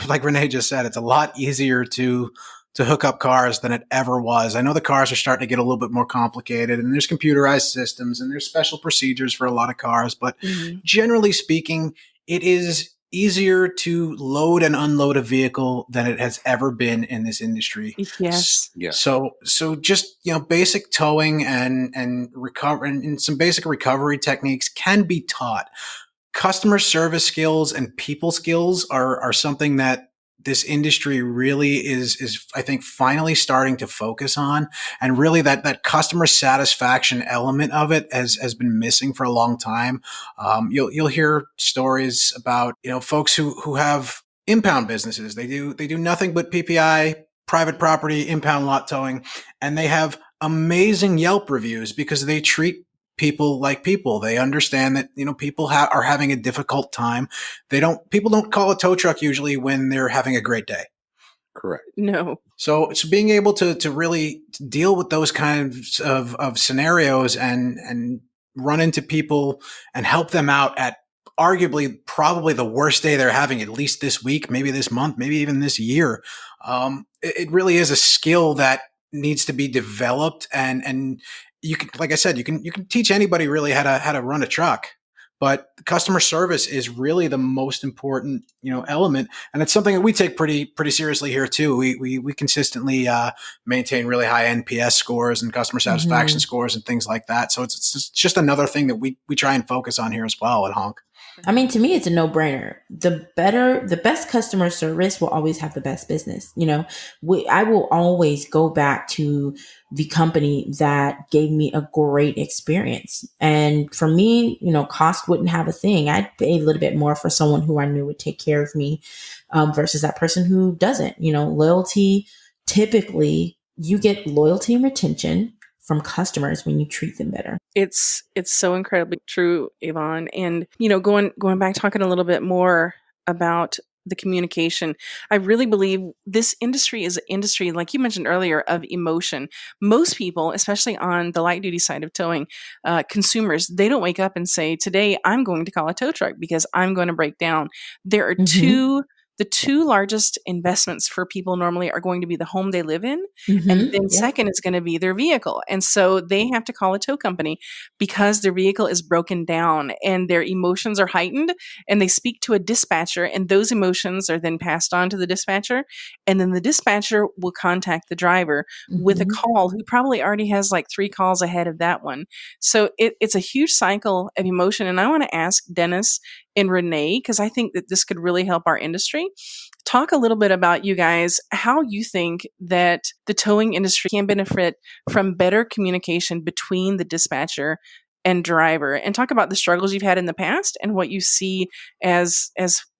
like Renee just said, it's a lot easier to hook up cars than it ever was. I know the cars are starting to get a little bit more complicated, and there's computerized systems and there's special procedures for a lot of cars, but generally speaking, it is easier to load and unload a vehicle than it has ever been in this industry. Yes. Yeah. So just, basic towing and recover and some basic recovery techniques can be taught. Customer service skills and people skills are something that this industry really is I think finally starting to focus on, and really that customer satisfaction element of it has been missing for a long time. You'll hear stories about folks who have impound businesses. They do nothing but PPI, private property, impound lot towing, and they have amazing Yelp reviews because they treat people like people. They understand that people are having a difficult time. People don't call a tow truck usually when they're having a great day. Correct. No. So being able to really deal with those kinds of scenarios and run into people and help them out at arguably probably the worst day they're having, at least this week, maybe this month, maybe even this year. It really is a skill that needs to be developed, and you can, like I said, you can teach anybody really how to run a truck, but customer service is really the most important, element. And it's something that we take pretty seriously here too. We consistently maintain really high NPS scores and customer satisfaction scores and things like that. So it's just another thing that we try and focus on here as well at HONK. I mean, to me, it's a no-brainer. The best customer service will always have the best business. I will always go back to the company that gave me a great experience. And for me, cost wouldn't have a thing. I'd pay a little bit more for someone who I knew would take care of me versus that person who doesn't. Loyalty, typically you get loyalty and retention from customers when you treat them better. It's so incredibly true, Yvonne. And, going back, talking a little bit more about the communication, I really believe this industry is an industry, like you mentioned earlier, of emotion. Most people, especially on the light duty side of towing, consumers, they don't wake up and say, today I'm going to call a tow truck because I'm going to break down. There are two the two largest investments for people normally are going to be the home they live in. Mm-hmm. And then Yep. second is going to be their vehicle. And so they have to call a tow company because their vehicle is broken down and their emotions are heightened, and they speak to a dispatcher, and those emotions are then passed on to the dispatcher. And then the dispatcher will contact the driver with a Mhm. call, who probably already has like 3 calls ahead of that one. So it's a huge cycle of emotion. And I want to ask Dennis and Renee, because I think that this could really help our industry. Talk a little bit about, you guys, how you think that the towing industry can benefit from better communication between the dispatcher and driver, and talk about the struggles you've had in the past and what you see as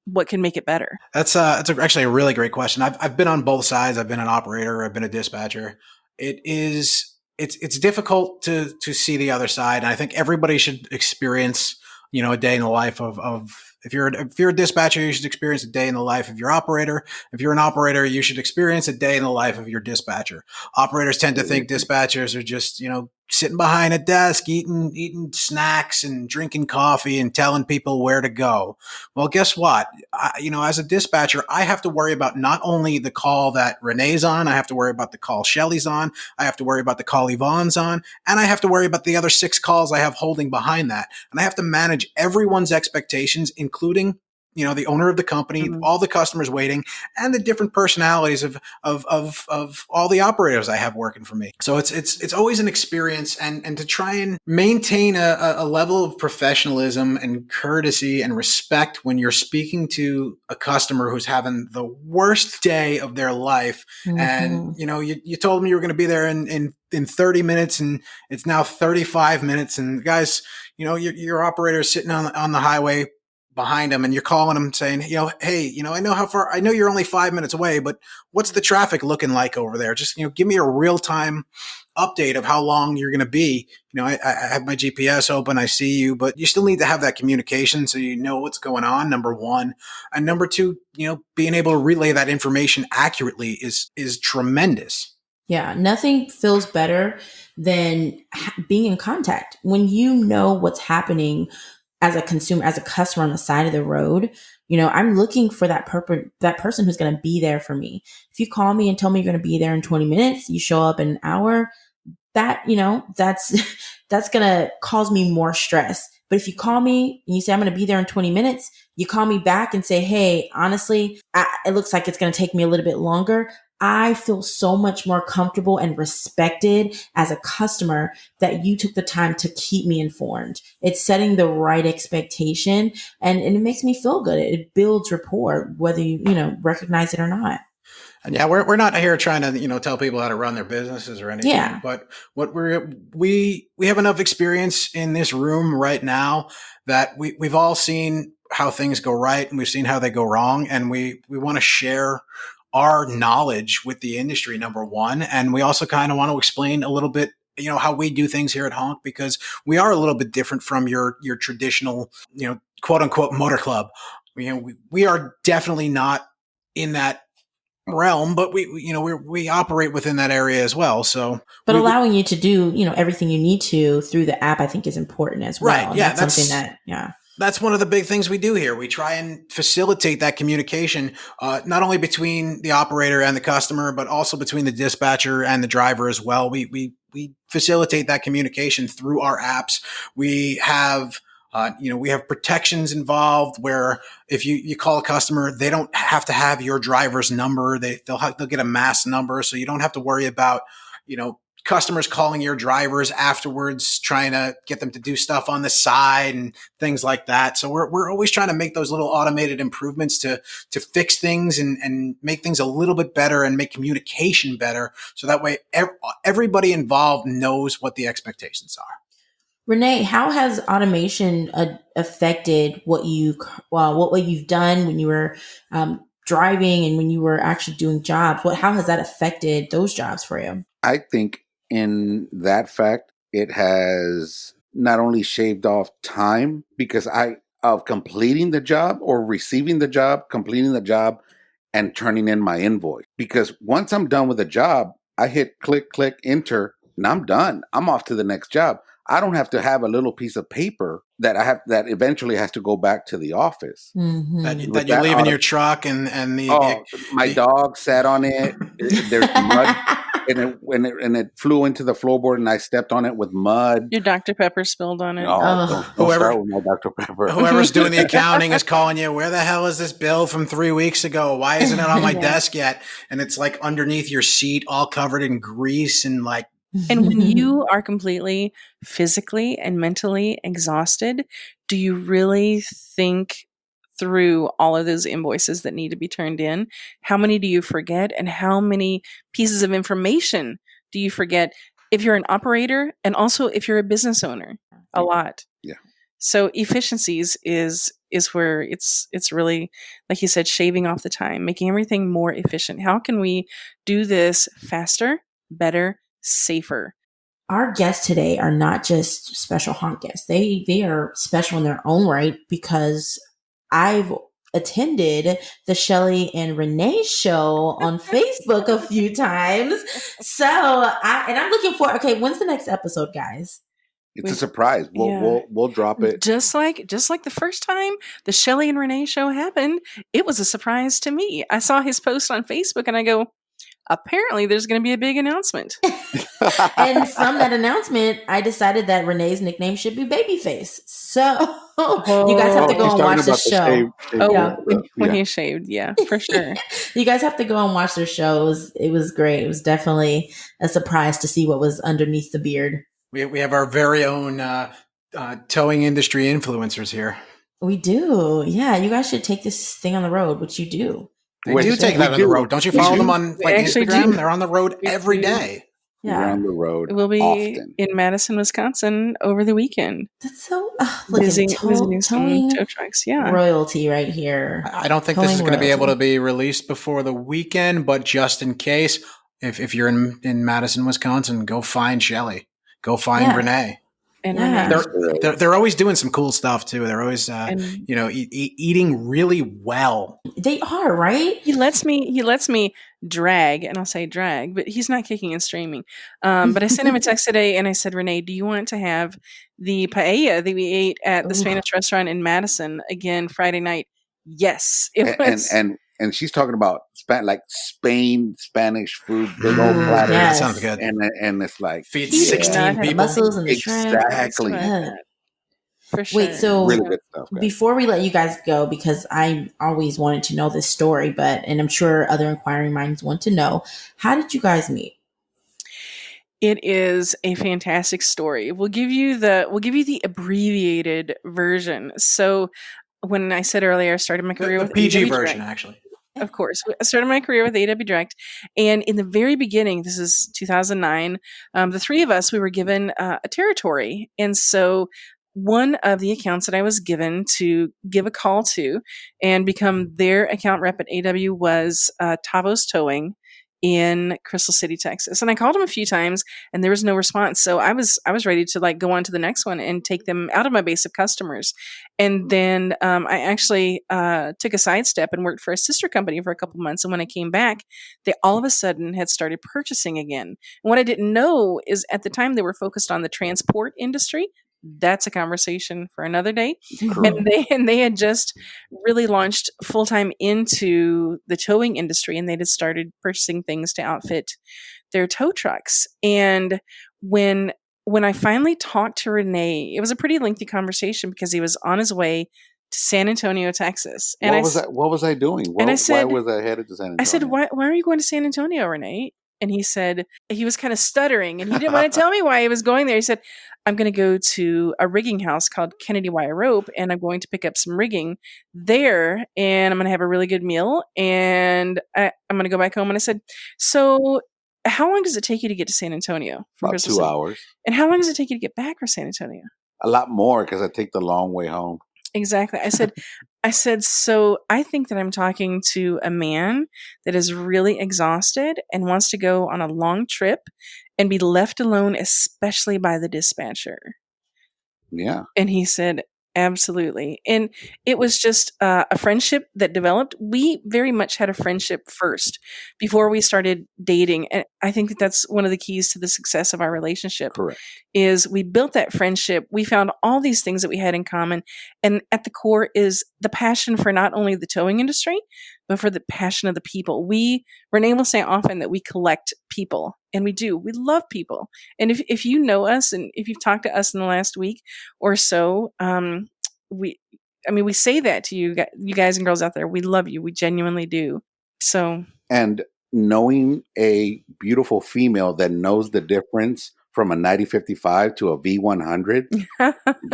what can make it better. That's actually a really great question. I've been on both sides. I've been an operator. I've been a dispatcher. It's difficult to see the other side, and I think everybody should experience a day in the life of if you're a dispatcher, you should experience a day in the life of your operator. If you're an operator, you should experience a day in the life of your dispatcher. Operators tend to think dispatchers are just sitting behind a desk, eating snacks and drinking coffee and telling people where to go. Well, guess what? As a dispatcher, I have to worry about not only the call that Renee's on, I have to worry about the call Shelly's on, I have to worry about the call Yvonne's on, and I have to worry about the other 6 calls I have holding behind that. And I have to manage everyone's expectations, including the owner of the company, all the customers waiting, and the different personalities of all the operators I have working for me. So it's always an experience, and to try and maintain a level of professionalism and courtesy and respect when you're speaking to a customer who's having the worst day of their life. Mhm. And you told me you were going to be there in 30 minutes, and it's now 35 minutes, and guys, your operator is sitting on the highway behind them, and you're calling them saying, hey, I know you're only 5 minutes away, but what's the traffic looking like over there? Just, give me a real time update of how long you're going to be. I have my GPS open, I see you, but you still need to have that communication so you know what's going on, number one. And number two, being able to relay that information accurately is tremendous. Yeah, nothing feels better than being in contact when you know what's happening as a consumer, as a customer on the side of the road. I'm looking for that person who's going to be there for me. If you call me and tell me you're going to be there in 20 minutes, you show up in an hour, that's that's going to cause me more stress. But if you call me and you say I'm going to be there in 20 minutes, you call me back and say, hey, honestly, it looks like it's going to take me a little bit longer. I feel so much more comfortable and respected as a customer that you took the time to keep me informed. It's setting the right expectation, and it makes me feel good. It builds rapport, whether you recognize it or not. And yeah, we're not here trying to tell people how to run their businesses or anything. Yeah. But what we have enough experience in this room right now that we've all seen how things go right, and we've seen how they go wrong, and we want to share our knowledge with the industry, number one. And we also kind of want to explain a little bit, how we do things here at HONK, because we are a little bit different from your traditional, quote unquote motor club. We are definitely not in that realm, but we operate within that area as well. So, but allowing you to do, everything you need to through the app, I think is important as well. Right. Yeah. That's something that, yeah. That's one of the big things we do here. We try and facilitate that communication, not only between the operator and the customer, but also between the dispatcher and the driver as well. We facilitate that communication through our apps. We have, we have protections involved where if you call a customer, they don't have to have your driver's number. They'll get a mass number, so you don't have to worry about, customers calling your drivers afterwards, trying to get them to do stuff on the side and things like that. So we're always trying to make those little automated improvements to fix things and make things a little bit better and make communication better. So that way everybody involved knows what the expectations are. Renee, how has automation affected what you've done when you were driving and when you were actually doing jobs? How has that affected those jobs for you? I think in that fact, it has not only shaved off time because of completing the job or receiving the job, completing the job, and turning in my invoice. Because once I'm done with the job, I hit click, enter, and I'm done. I'm off to the next job. I don't have to have a little piece of paper that eventually has to go back to the office. Mhm. That you leave in your truck and My dog sat on it. There's mud, and it flew into the floorboard, and I stepped on it with mud. Your Dr. Pepper spilled on it. Oh, don't Whoever- start with my Dr. Pepper. Whoever's doing the accounting is calling you. Where the hell is this bill from 3 weeks ago? Why isn't it on my desk yet? And it's like underneath your seat, all covered in grease and like. And when you are completely physically and mentally exhausted, do you really think through all of those invoices that need to be turned in? How many do you forget? And how many pieces of information do you forget if you're an operator and also if you're a business owner? A lot. Yeah. So efficiencies is where it's really, like you said, shaving off the time, making everything more efficient. How can we do this faster, better, safer? Our guests today are not just special honk guests. They are special in their own right because I've attended the Shelly and Renee show on Facebook a few times. So I'm looking for, okay, when's the next episode, guys? It's a surprise. We'll drop it. Just like the first time the Shelly and Renee show happened, it was a surprise to me. I saw his post on Facebook and I go, apparently there's going to be a big announcement. And from that announcement, I decided that Renee's nickname should be Babyface. So you guys have to go and watch the show. When he shaved, yeah, for sure. You guys have to go and watch their shows. It was great. It was definitely a surprise to see what was underneath the beard. We have our very own towing industry influencers here. We do. Yeah, you guys should take this thing on the road, which you do. They do take that on the road. Don't you follow them on Instagram? Do. They're on the road every day. Yeah. We're on the road. We'll be often. in Madison, Wisconsin over the weekend. That's so visiting some tow trucks. Yeah, royalty right here. I don't think this is going to be able to be released before the weekend, but just in case, if you're in Madison, Wisconsin, go find Shelly. Go find Renee. And they're always doing some cool stuff too. They're always eating really well. They are, right? He lets me drag, and I'll say drag, but he's not kicking and streaming. But I sent him a text today and I said, Renee, do you want to have the paella that we ate at the Spanish restaurant in Madison again Friday night? Yes. And she's talking about Spain Spanish food, big old platter. Yes. That sounds good. And it's like feed 16 people. The mussels and the shrimp. Exactly. For sure. Wait, so really good stuff, before we let you guys go, because I always wanted to know this story, and I'm sure other inquiring minds want to know, how did you guys meet? It is a fantastic story. We'll give you the abbreviated version. So when I said earlier, I started my career with the PG AW version, Direct. actually. Of course. I started my career with AW Direct. And in the very beginning, this is 2009, the three of us, we were given a territory. And so one of the accounts that I was given to give a call to and become their account rep at AW was Tavos Towing in Crystal City, Texas. And I called them a few times and there was no response. So I was ready to go on to the next one and take them out of my base of customers. And then I actually took a sidestep and worked for a sister company for a couple months. And when I came back, they all of a sudden had started purchasing again. And what I didn't know is at the time they were focused on the transport industry. That's a conversation for another day. And they had just really launched full time into the towing industry, and they just started purchasing things to outfit their tow trucks. And when I finally talked to Renee, it was a pretty lengthy conversation because he was on his way to San Antonio, Texas. And what was I doing? Why was I headed to San Antonio? I said, why are you going to San Antonio, Renee? And he said, he was kind of stuttering and he didn't want to tell me why he was going there. He said, I'm going to go to a rigging house called Kennedy Wire Rope and I'm going to pick up some rigging there and I'm going to have a really good meal and I'm going to go back home. And I said, so how long does it take you to get to San Antonio? About 2 hours. And how long does it take you to get back from San Antonio? A lot more because I take the long way home. Exactly. I said, so I think that I'm talking to a man that is really exhausted and wants to go on a long trip and be left alone, especially by the dispatcher. Yeah. And he said, Absolutely. And it was just a friendship that developed. We very much had a friendship first before we started dating. And I think that that's one of the keys to the success of our relationship Correct. is we built that friendship. We found all these things that we had in common. And at the core is the passion for not only the towing industry, but for the passion of the people. Renee will say often that we collect people, and we do. We love people. And if you know us and if you've talked to us in the last week or so, we say that to you guys and girls out there. We love you. We genuinely do. So, And knowing a beautiful female that knows the difference from a 9055 to a V100,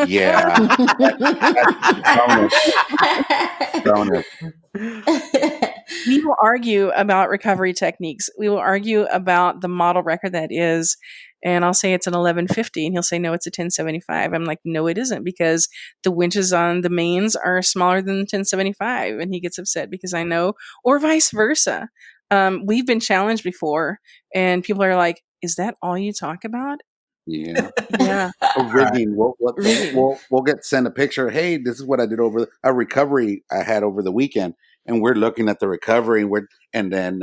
yeah, bonus. We will argue about recovery techniques. We will argue about the model record that is, and I'll say it's an 1150, and he'll say, no, it's a 1075. I'm like, no, it isn't, because the winches on the mains are smaller than the 1075, and he gets upset because I know, or vice versa. We've been challenged before, and people are like, is that all you talk about? Yeah. Yeah. Rigging. Rigging. We'll get sent a picture. Hey, this is what I did over a recovery I had over the weekend, and we're looking at the recovery, and then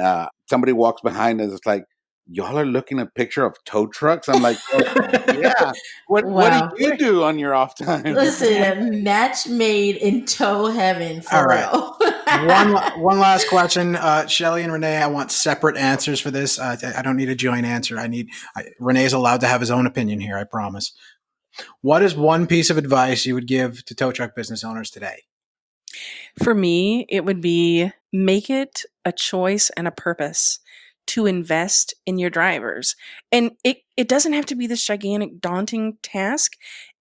somebody walks behind us. It's like, y'all are looking at a picture of tow trucks. I'm like, yeah. What do you do on your off time? Listen, match made in tow heaven for All right. real. One last question, Shelly and Renee. I want separate answers for this. I don't need a joint answer. Renee's allowed to have his own opinion here. I promise. What is one piece of advice you would give to tow truck business owners today? For me, it would be make it a choice and a purpose to invest in your drivers. And it doesn't have to be this gigantic, daunting task.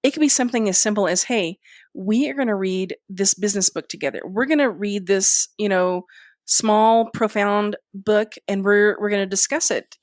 It can be something as simple as, hey, we are going to read this business book together. We're going to read this, small, profound book, and we're going to discuss it,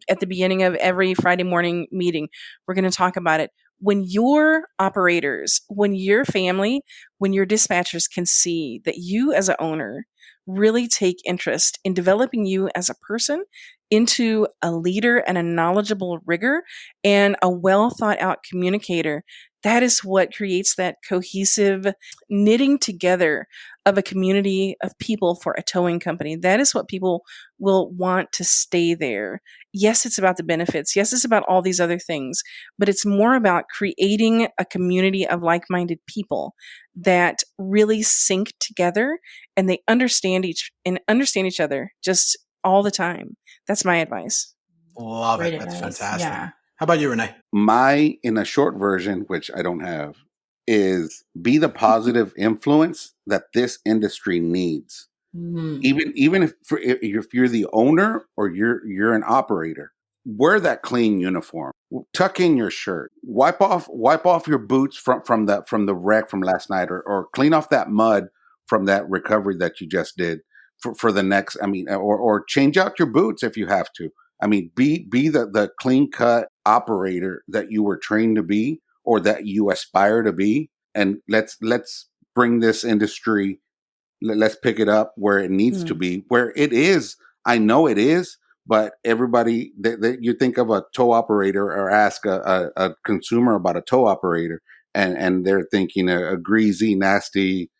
at the beginning of every Friday morning meeting. We're going to talk about it. When your operators, when your family, when your dispatchers can see that you as an owner really take interest in developing you as a person into a leader and a knowledgeable rigger and a well thought out communicator, that is what creates that cohesive knitting together of a community of people for a towing company. That is what people will want to stay there. Yes, it's about the benefits. Yes, it's about all these other things, but it's more about creating a community of like-minded people that really sync together and they understand each other just all the time. That's my advice. Love Great it. That's advice. fantastic. Yeah. How about you, Renee? In a short version, which I don't have, is be the positive influence that this industry needs. Mhm. Even if you're the owner or you're an operator, wear that clean uniform. Tuck in your shirt. Wipe off your boots from the wreck from last night, or clean off that mud from that recovery that you just did for the next. Or change out your boots if you have to. Be the clean cut operator that you were trained to be or that you aspire to be, and let's bring this industry. Let's pick it up where it needs to be, where it is. I know it is, but everybody that you think of a tow operator or ask a consumer about a tow operator, and they're thinking a greasy, nasty,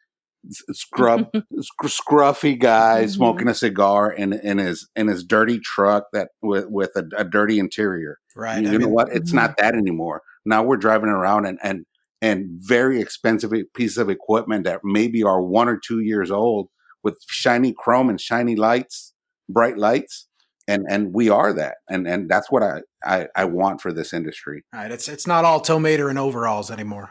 scruffy guy smoking a cigar in his dirty truck that with a dirty interior. Right. You know what? It's not that anymore. Now we're driving around and very expensive pieces of equipment that maybe are 1 or 2 years old with shiny chrome and shiny lights, bright lights. And we are that. And that's what I want for this industry. All right. It's not all tomater and overalls anymore.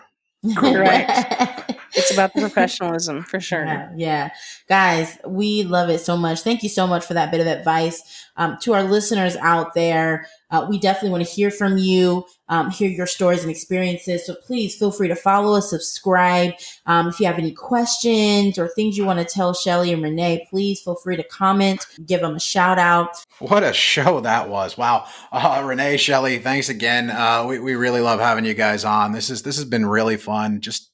Correct. It's about the professionalism for sure. Yeah. Guys, we love it so much. Thank you so much for that bit of advice. To our listeners out there, we definitely want to hear from you, hear your stories and experiences. So please feel free to follow us, subscribe. If you have any questions or things you want to tell Shelly and Renee, please feel free to comment, give them a shout out. What a show that was. Wow. Renee, Shelly, thanks again. We really love having you guys on. This has been really fun. Just,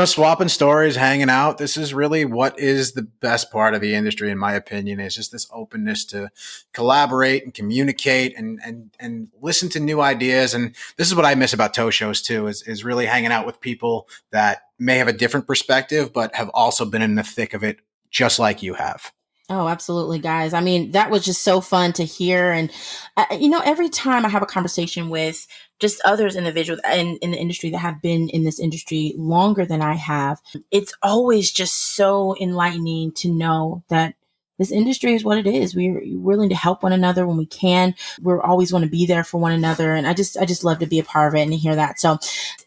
swapping stories, hanging out. This is really what is the best part of the industry, in my opinion, is just this openness to collaborate and communicate and and listen to new ideas. And this is what I miss about tow shows too, is really hanging out with people that may have a different perspective, but have also been in the thick of it just like you have. Oh, absolutely, guys. I mean, that was just so fun to hear. And, every time I have a conversation with just others individuals in the industry that have been in this industry longer than I have, it's always just so enlightening to know that this industry is what it is. We're willing to help one another when we can. We're always going to be there for one another. And I just love to be a part of it and to hear that. So,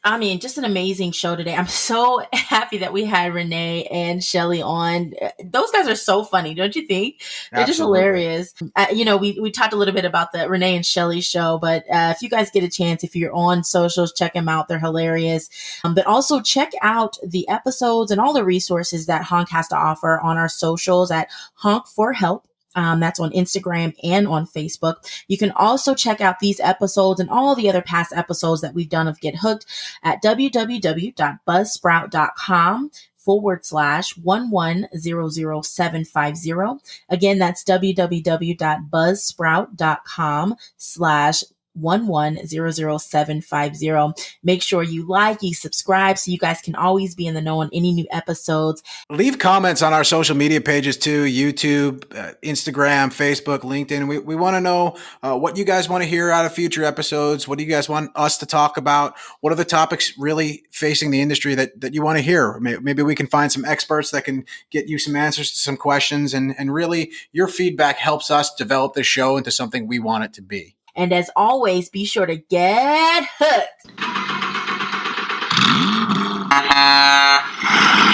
I mean, just an amazing show today. I'm so happy that we had Renee and Shelly on. Those guys are so funny, don't you think? They're just hilarious. We talked a little bit about the Renee and Shelly show, but if you guys get a chance, if you're on socials, check them out. They're hilarious. But also check out the episodes and all the resources that HONK has to offer on our socials at HONK for Help. That's on Instagram and on Facebook. You can also check out these episodes and all the other past episodes that we've done of Get Hooked at www.buzzsprout.com/1100750. Again, that's www.buzzsprout.com/1100750. Make sure you like, you subscribe so you guys can always be in the know on any new episodes. Leave comments on our social media pages too, YouTube, Instagram, Facebook, LinkedIn. We want to know what you guys want to hear out of future episodes. What do you guys want us to talk about? What are the topics really facing the industry that you want to hear? Maybe we can find some experts that can get you some answers to some questions. And really, your feedback helps us develop the show into something we want it to be. And as always, be sure to get hooked.